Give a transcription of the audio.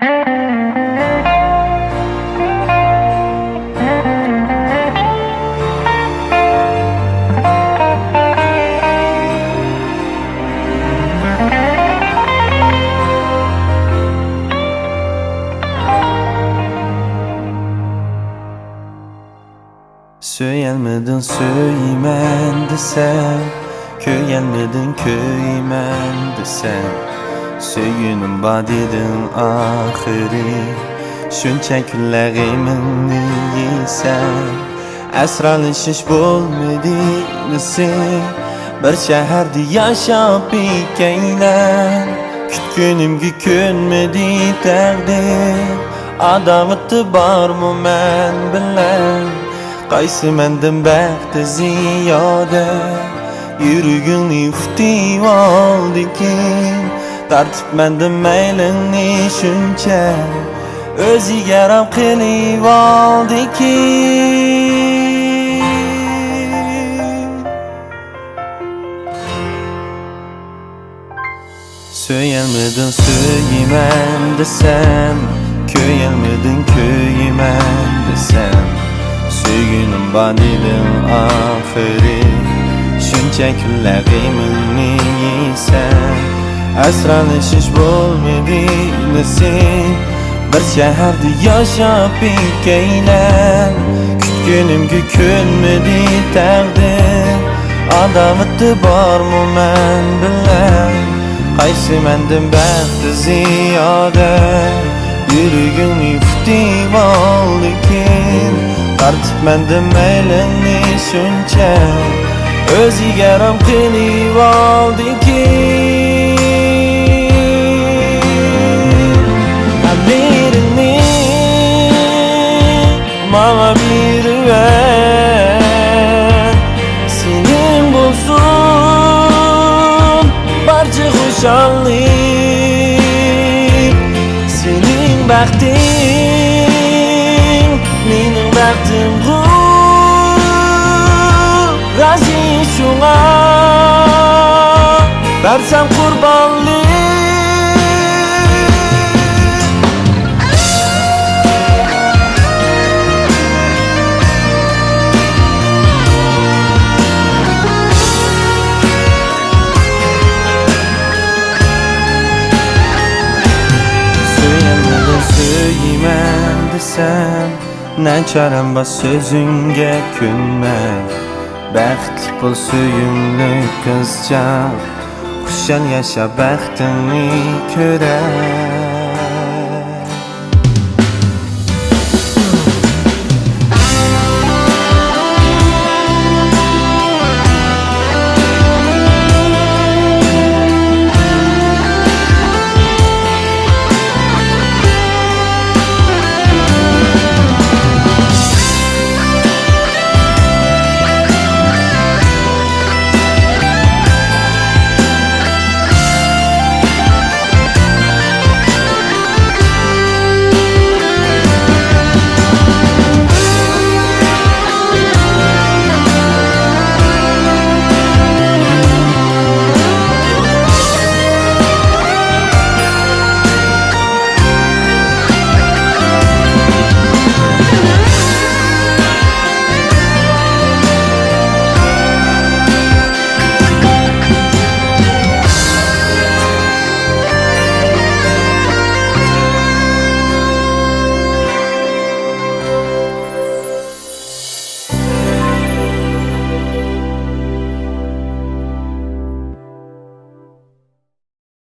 Söyelmedin söymen desem, köyelmedin köymen desem. Söyünüm badidin ahiri, şuncha kunlarimni yesam. Asralışış bo'lmadi sen, bir shaharda yashab bekaylar. Kutgunimga ko'nmadi taqdir, adovati bormi men bilan? Qaysi mendan baxti ziyoda, yuragimni uftiv oldikin. Tartib mendan maylingni shuncha, o'ziga ram qilib oldikin. Söyelmedin söymen desem, köyelmedin köymen desem. Söyünüm badidin ahiri, shuncha kunlarimni yesam. Asralışış bo'lmadi sen, bir shaharda yashab bekaylar. Kutgunimga ko'nmadi taqdir, adovati bormi men bilan? Qaysi mendan baxti ziyoda, yuragimni uftiv oldikin. Tartib mendan maylingni shuncha, o'ziga ram qilib oldikin. Haberingni manga berib, sening bo'lsin barcha xushallik. Sening baxting mening baxtimg'u, razi shunga bersam qurbonlik. Söymen desem, nacharam bas sözünge ko'nmak. Baxtli bo'l suyimli qizcha, xushal yasha baxtingni ko'rar.